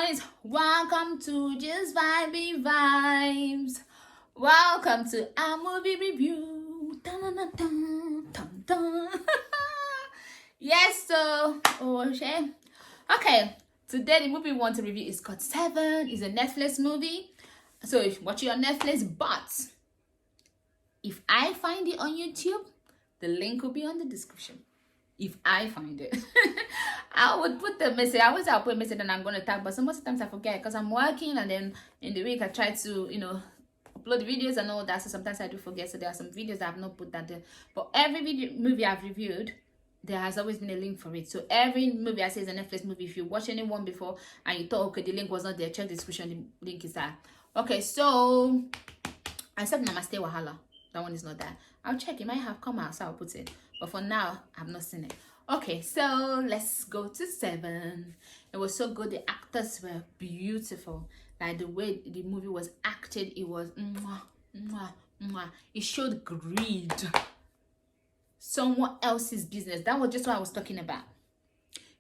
guys, welcome to Just Vibey Vibes. Welcome to our movie review. Dun, dun, dun, dun, dun, dun. Yes, so Uche. Okay, today the movie we want to review is called Seven. It's a Netflix movie. So if you watch it on Netflix, but if I find it on YouTube, the link will be on the description. If I find it, I would put the message. I'll put a message and I'm gonna tag, but most times I forget because I'm working, and then in the week I try to upload videos and all that. So sometimes I do forget. So there are some videos that I've not put that there. But every movie I've reviewed, there has always been a link for it. So every movie I say is a Netflix movie. If you watch anyone before and you thought okay the link was not there, check the description. The link is there. Okay, so except Namaste Wahala, that one is not there. I'll check. It might have come out, so I'll put it. But for now, I've not seen it. Okay, so let's go to Seven. It was so good. The actors were beautiful. Like the way the movie was acted, it was mwah, mwah, mwah. It showed greed. Someone else's business. That was just what I was talking about.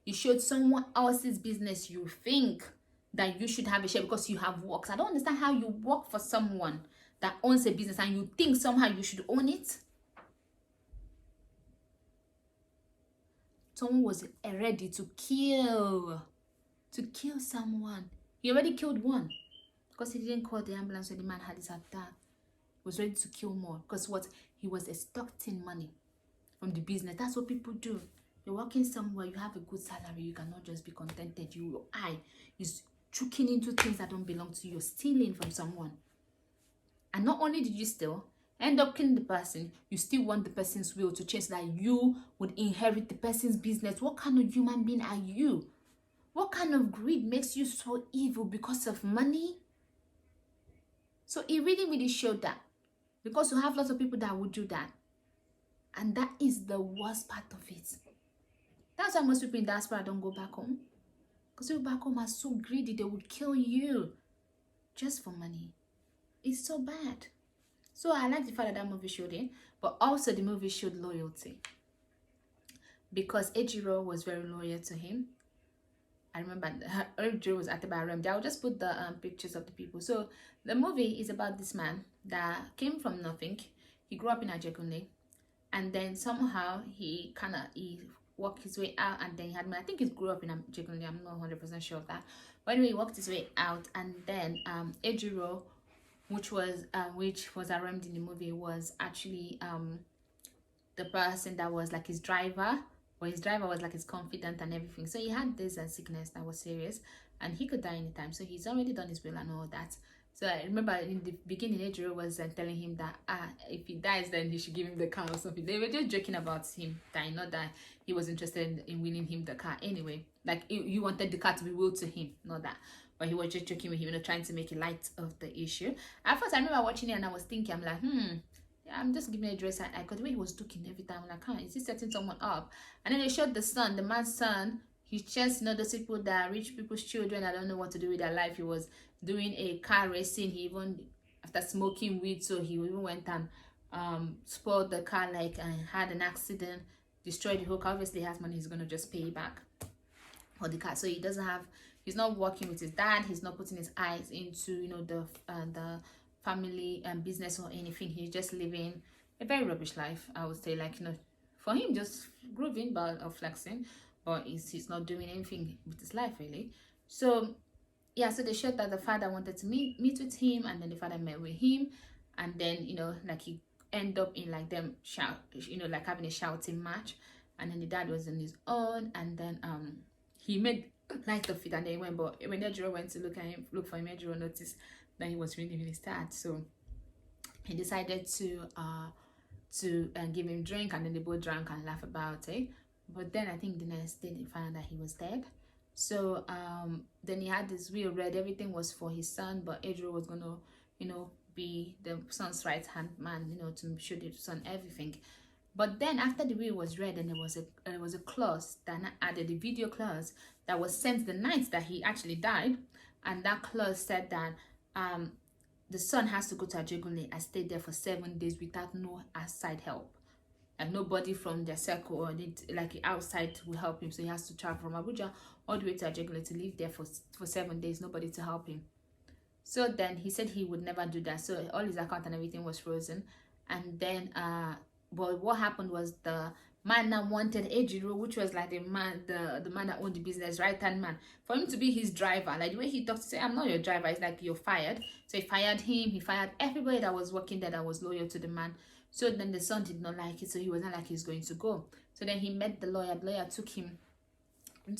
You showed someone else's business. You think that you should have a share because you have worked. I don't understand how you work for someone that owns a business and you think somehow you should own it. Someone was ready to kill someone. He already killed one because he didn't call the ambulance when the man had his attack. He was ready to kill more because what? He was extorting money from the business. That's what people do. You're working somewhere, you have a good salary, you cannot just be contented. Your eye is choking into things that don't belong to you. You're stealing from someone. And not only did you steal, end up killing the person, you still want the person's will to change so that you would inherit the person's business. What kind of human being are you? What kind of greed makes you so evil because of money? So it really showed that. Because you have lots of people that would do that. And that is the worst part of it. That's why most people in diaspora don't go back home. Because people back home are so greedy, they would kill you just for money. It's so bad. So I like the fact that movie showed it, but also the movie showed loyalty. Because Ejiro was very loyal to him. I remember Ejiro was acted by RMD. I'll just put the pictures of the people. So the movie is about this man that came from nothing. He grew up in Ajegunle, and then somehow he worked his way out, and then he had money. I think he grew up in Ajegunle. I'm not 100% sure of that. But anyway, he worked his way out, and then Ejiro, which was RMD in the movie, was actually the person that was like his driver, or his driver was like his confidant and everything. So he had this sickness that was serious, and he could die anytime. So he's already done his will and all that. So I remember in the beginning, Ejiro was telling him that if he dies, then you should give him the car or something. They were just joking about him dying, not that he was interested in winning him the car. Anyway, like you wanted the car to be willed to him, not that. But he was just joking with him, trying to make light of the issue. At first, I remember watching it and I was thinking, I'm like, I'm just giving a dress. Because the way he was looking every time, I'm like, is he setting someone up? And then they showed the son, the man's son. He's just, those people that are rich people's children. I don't know what to do with their life. He was doing a car racing. He even, after smoking weed, so he even went and spoiled the car, and had an accident, destroyed the whole car. Obviously, he has money. He's going to just pay back for the car. So he doesn't have, he's not working with his dad. He's not putting his eyes into, the family and business or anything. He's just living a very rubbish life, I would say. For him, just grooving or flexing, but he's not doing anything with his life, really. So, yeah, so they showed that the father wanted to meet with him, and then the father met with him, and then, he ended up in, them shout, having a shouting match, and then the dad was on his own, and then, he made light of it, and then he went. But when Ejiro went to look for him, Ejiro noticed that he was really sad. So he decided to give him drink, and then they both drank and laughed about it. But then I think the next day they found out that he was dead. So then he had this will read. Everything was for his son, but Ejiro was gonna be the son's right hand man, to show the son everything. But then after the will was read, and there was a clause that added, the video clause that was sent the night that he actually died, and that clause said that the son has to go to Ajegunle and stay there for 7 days without no outside help. Like nobody from their circle or like outside will help him. So he has to travel from Abuja all the way to Ajegunle to live there for 7 days. Nobody to help him. So then he said he would never do that. So all his account and everything was frozen. And then but what happened was the man that wanted Ejiro, which was like the man that owned the business, right hand man, for him to be his driver. Like the way he talks, to say, I'm not your driver, it's like you're fired. So he fired him, he fired everybody that was working there that was loyal to the man. So then the son did not like it, so he wasn't like he's going to go. So then he met the lawyer. The lawyer took him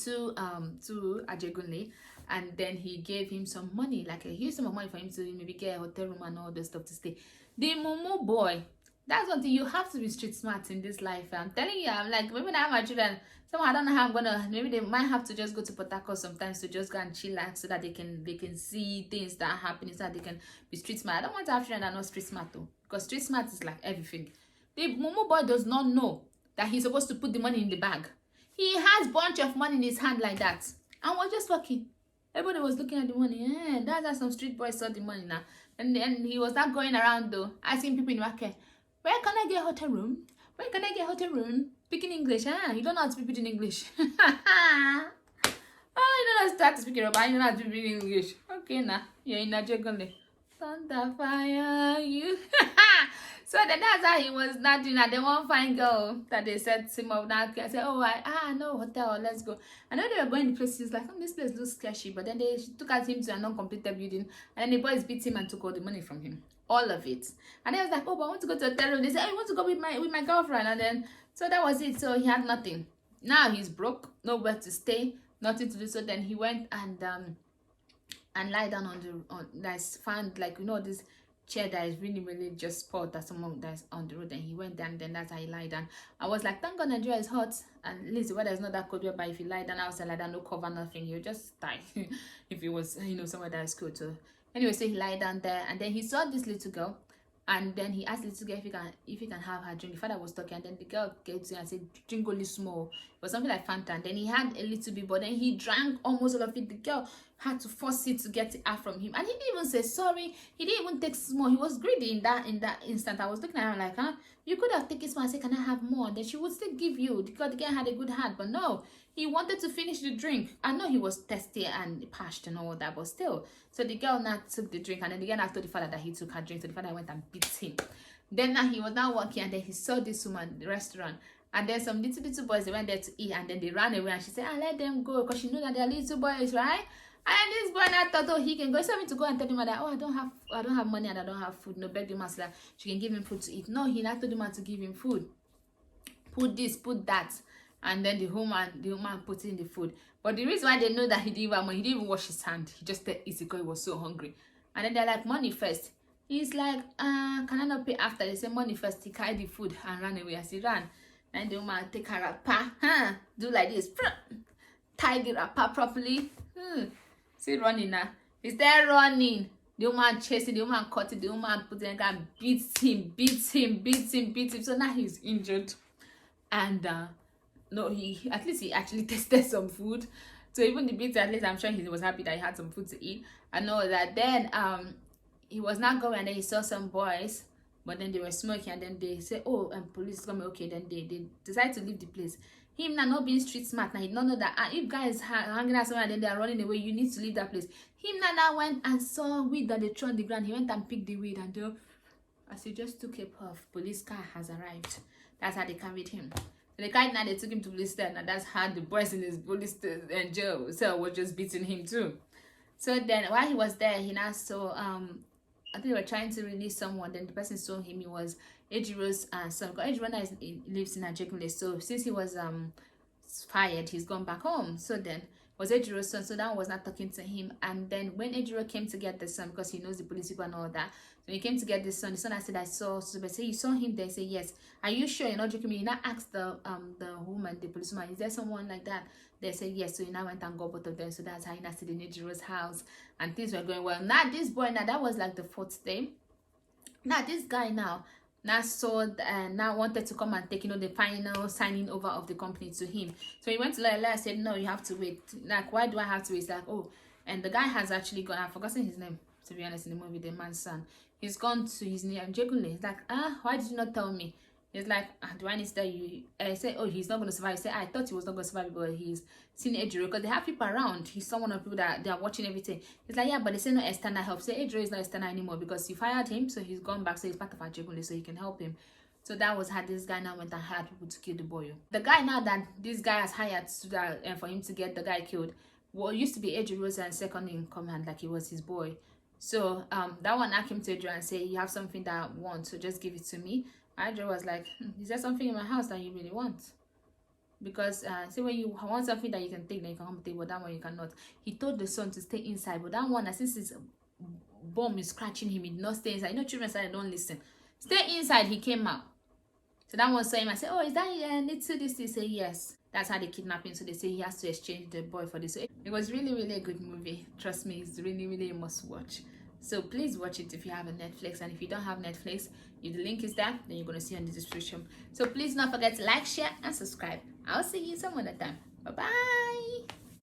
to Ajegunle, and then he gave him some money, like a huge sum of money for him to maybe get a hotel room and all the stuff to stay. The Momo boy, that's one thing, you have to be street smart in this life. I'm telling you, I'm like, maybe now my children, somehow I don't know how I'm gonna, maybe they might have to just go to Port Harcourt sometimes to just go and chillax so that they can see things that are happening, so that they can be street smart. I don't want to have children that are not street smart though, because street smart is like everything. The Momo boy does not know that he's supposed to put the money in the bag. He has a bunch of money in his hand like that, and was just walking. Everybody was looking at the money. That's how some street boys saw the money now. And then he was not going around though, asking people in the market, where can I get a hotel room? Where can I get a hotel room? Speaking English. You don't know how to speak in English. You don't know how to speak Yoruba. You don't know how to speak English. Okay, now you're in Ajegunle. Thunder fire you. So then that's how he was not doing that. Then one fine girl that they said him up now. I said, oh, no hotel, let's go. I know they were going to places like, this place looks sketchy. But then they took out him to a non-completed building. And then the boys beat him and took all the money from him. All of it. And then I was like, oh, but I want to go to a hotel room. They said, I want to go with my girlfriend. And then, so that was it. So he had nothing. Now he's broke, nowhere to stay, nothing to do. So then he went and lie down that's found, like, this chair that is really just spot that someone that's on the road, and he went down. Then that's how he lied down. I was like, thank God Nigeria is hot, and at least the weather is not that cold, whereby if you lie down outside like that, no cover, nothing, you just die. If it was somewhere that is cold. So anyway, so he lied down there, and then he saw this little girl, and then he asked the little girl if he can have her drink. The father was talking, and then the girl came to him and said, drink only small. It was something like Fanta. And then he had a little bit, but then he drank almost all of it. The girl had to force it to get it out from him, and he didn't even say sorry. He didn't even take small. He was greedy in that instant. I was looking at him like, you could have taken small and said, can I have more? And then she would still give you, because the girl had a good heart. But no, he wanted to finish the drink. I know he was thirsty and parched and all that, but still. So the girl now took the drink, and then the girl now told the father that he took her drink. So the father went and beat him. Then now he was now walking, and then he saw this woman in the restaurant. And then some little boys, they went there to eat, and then they ran away, and she said, let them go, because she knew that they're little boys, right? And this boy now thought, he can go. So me to go and tell him that, I don't have money and I don't have food. No, beg the man so that she can give him food to eat. No, he now told the man to give him food. Put this, put that. And then the woman put in the food. But the reason why they know that he didn't have money, he didn't even wash his hand. He just ate because he was so hungry. And then they're like, money first. He's like, can I not pay after? They say money first. He carried the food and ran away. As he ran, and the woman take her wrapper, do like this, tie the wrapper properly. See running now. He's there running. The woman chasing, the woman caught it, the woman put it and beats him. So now he's injured. And no, he actually tasted some food. So even the beats, at least I'm sure he was happy that he had some food to eat. I know that then he was not going, and then he saw some boys, but then they were smoking, and then they said, police is coming. Okay, then they decided to leave the place. Him now not being street smart, now he don't know that if guys hanging out somewhere and then they are running away, you need to leave that place. Him now went and saw weed that they threw on the ground. He went and picked the weed, and as he just took a puff, police car has arrived. That's how they carried him. So the car now, they took him to police station, and that's how the boys in his police and jail cell were just beating him too. So then while he was there, he now saw I think they were trying to release someone. Then the person saw him. He was Ejiro's son. Ejiro now lives in Ajegunle. So since he was fired, he's gone back home. So then was Ejiro's son. So that one was not talking to him. And then when Ejiro came to get the son, because he knows the police people and all that, so he came to get the son I said, I saw. So they say, you saw him there? Say yes. Are you sure you're not joking me? You now asked the woman, the policeman, is there someone like that? They said yes. So he now went and got both of them. So that's how he now stayed in Ejiro's house, and things were going well. Now this boy, now that was like the 4th day. Now this guy now saw now wanted to come and take the final signing over of the company to him. So he went to Lila and said, no, you have to wait. Like, why do I have to wait? It's like, and the guy has actually gone. I've forgotten his name, to be honest. In the movie, the man's son, he's gone to his near Ajegunle. He's like, why did you not tell me? He's like, do I need to tell you? I say, oh, he's not going to survive. He said, I thought he was not going to survive, but he's seen Ejiro because they have people around. He's someone of people that they are watching everything. He's like, yeah, but they say no external help. Say Ejiro is not external anymore because you fired him, so he's gone back. So he's part of Ajebule, so he can help him. So that was how this guy now went and hired people to kill the boy. The guy now that this guy has hired to, for him to get the guy killed, well, used to be Ejiro's and second in command, like he was his boy. So that one now came to Ejiro and say, you have something that I want, so just give it to me. Ejiro was like, is there something in my house that you really want? Because say when you want something that you can take, then you can come and take, but that one you cannot. He told the son to stay inside, but that one, since his bomb is scratching him, he did not stay inside. You know, children said, don't listen. Stay inside. He came out. So that one saw him and said, oh, is that need to this? He said, yes. That's how they kidnap him. So they say he has to exchange the boy for this. So it was really, really a good movie. Trust me, it's really, really a must watch. So please watch it if you have a Netflix. And if you don't have Netflix, if the link is there, then you're going to see on the description. So please don't forget to like, share, and subscribe. I'll see you some other time. Bye-bye.